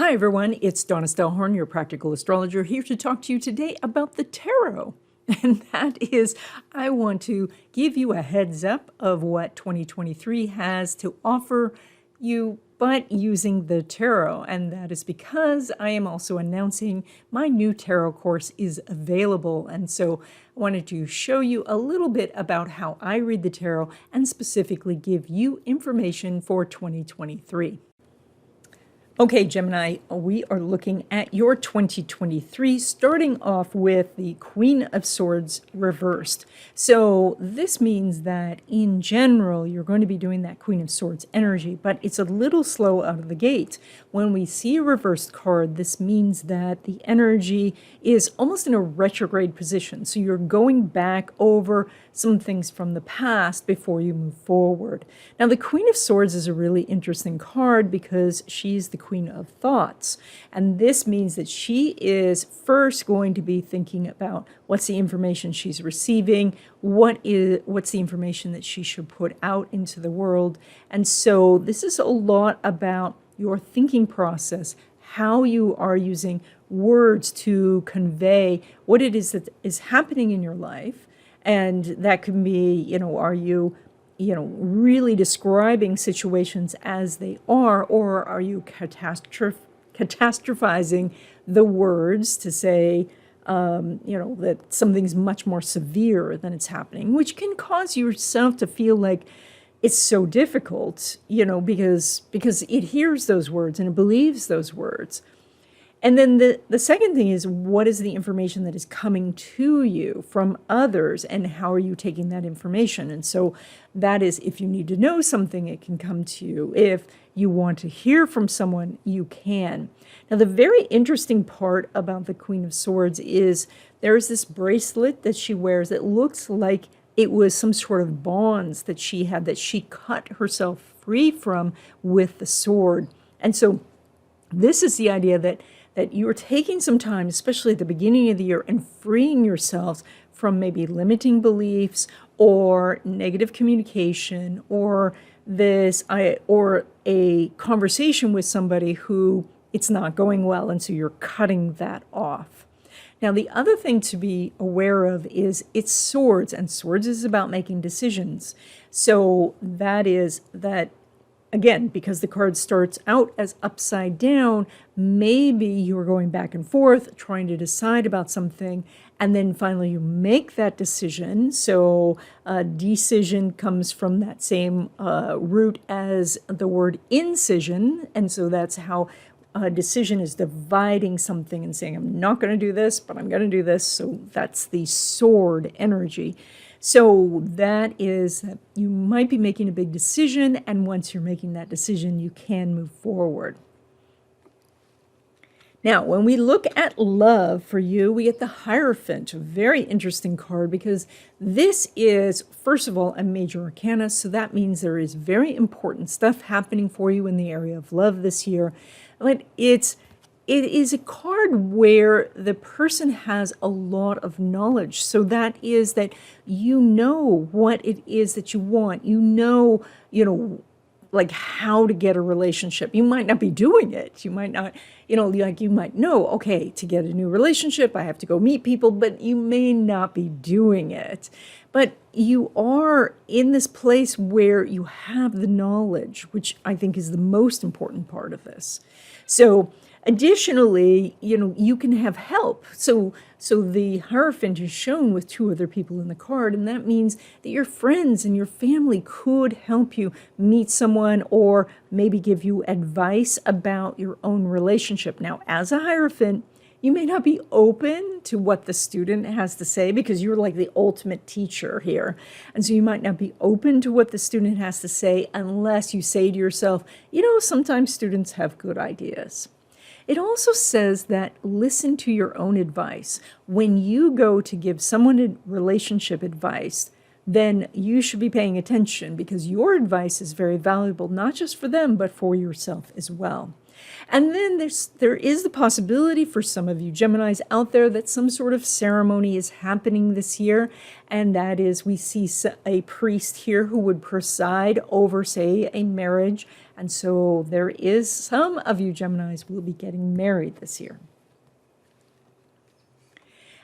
Hi everyone, it's Donna Stellhorn, your practical astrologer, here to talk to you today about the tarot. And that is, I want to give you a heads up of what 2023 has to offer you, but using the tarot. And that is because I am also announcing my new tarot course is available. And so I wanted to show you a little bit about how I read the tarot and specifically give you information for 2023. Okay, Gemini, we are looking at your 2023, starting off with the Queen of Swords reversed. So this means that in general, you're going to be doing that Queen of Swords energy, but it's a little slow out of the gate. When we see a reversed card, this means that the energy is almost in a retrograde position. So you're going back over some things from the past before you move forward. Now, the Queen of Swords is a really interesting card because she's the Queen of Thoughts. And this means that she is first going to be thinking about what's the information she's receiving, what's the information that she should put out into the world. And so this is a lot about your thinking process, how you are using words to convey what it is that is happening in your life. And that can be, are you really describing situations as they are, or are you catastrophizing the words to say, that something's much more severe than it's happening, which can cause yourself to feel like it's so difficult, because it hears those words and it believes those words. And then the second thing is, what is the information that is coming to you from others, and how are you taking that information? And so that is, if you need to know something, it can come to you. If you want to hear from someone, you can. Now, the very interesting part about the Queen of Swords is there's this bracelet that she wears that looks like it was some sort of bonds that she had that she cut herself free from with the sword. And so this is the idea that you're taking some time, especially at the beginning of the year, and freeing yourselves from maybe limiting beliefs or negative communication or a conversation with somebody who it's not going well, and so you're cutting that off. Now, the other thing to be aware of is it's swords, and swords is about making decisions. So that is that, again, because the card starts out as upside down, maybe you're going back and forth trying to decide about something, and then finally you make that decision. So decision comes from that same root as the word incision, and so that's how decision is dividing something and saying, I'm not going to do this, but I'm going to do this. So that's the sword energy. So that is that you might be making a big decision, and once you're making that decision, you can move forward. Now, when we look at love for you, we get the Hierophant, a very interesting card, because this is, first of all, a major arcana, so that means there is very important stuff happening for you in the area of love this year. But it is a card where the person has a lot of knowledge. So that is that you know what it is that you want. Like how to get a relationship. You might not be doing it. You might not, you might know, okay, to get a new relationship, I have to go meet people, but you may not be doing it. But you are in this place where you have the knowledge, which I think is the most important part of this. So additionally, you can have help. So the Hierophant is shown with two other people in the card, and that means that your friends and your family could help you meet someone or maybe give you advice about your own relationship. Now, as a Hierophant, you may not be open to what the student has to say because you're like the ultimate teacher here. And so you might not be open to what the student has to say unless you say to yourself, sometimes students have good ideas. It also says that listen to your own advice. When you go to give someone a relationship advice, then you should be paying attention because your advice is very valuable, not just for them, but for yourself as well. And then there is the possibility for some of you Geminis out there that some sort of ceremony is happening this year, and that is we see a priest here who would preside over, say, a marriage, And so there is some of you Geminis will be getting married this year.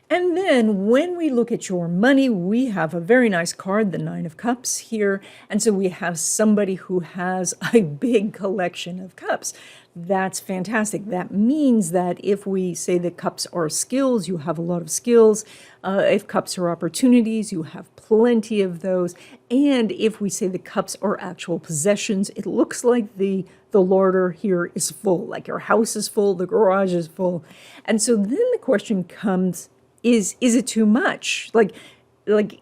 And then when we look at your money, we have a very nice card, the Nine of Cups here. And so we have somebody who has a big collection of cups. That's fantastic. That means that if we say that cups are skills, you have a lot of skills. If cups are opportunities, you have plenty of those. And if we say the cups are actual possessions, it looks like the larder here is full, like your house is full, the garage is full. And so then the question comes, is it too much? Like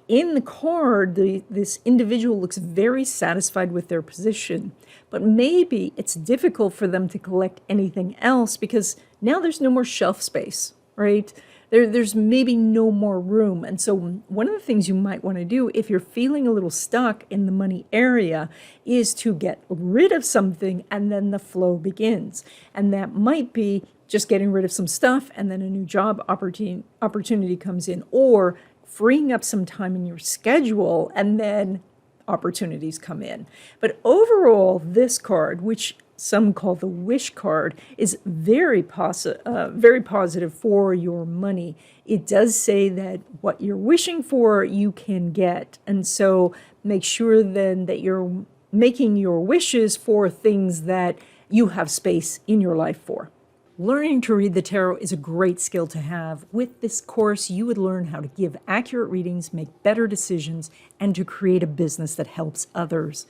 in the card, this individual looks very satisfied with their position, but maybe it's difficult for them to collect anything else because now there's no more shelf space, right? There's maybe no more room. And so one of the things you might want to do if you're feeling a little stuck in the money area is to get rid of something and then the flow begins. And that might be just getting rid of some stuff and then a new job opportunity comes in, or freeing up some time in your schedule and then opportunities come in. But overall, this card, which some call the wish card, is very positive for your money. It does say that what you're wishing for, you can get. And so make sure then that you're making your wishes for things that you have space in your life for. Learning to read the tarot is a great skill to have. With this course, you would learn how to give accurate readings, make better decisions, and to create a business that helps others.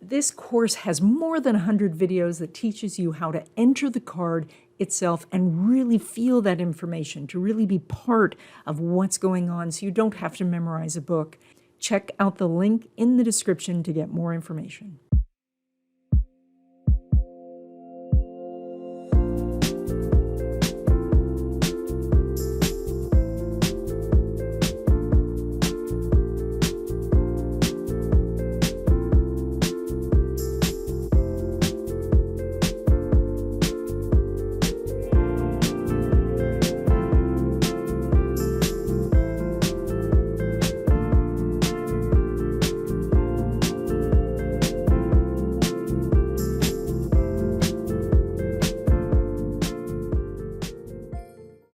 This course has more than 100 videos that teaches you how to enter the card itself and really feel that information, to really be part of what's going on so you don't have to memorize a book. Check out the link in the description to get more information.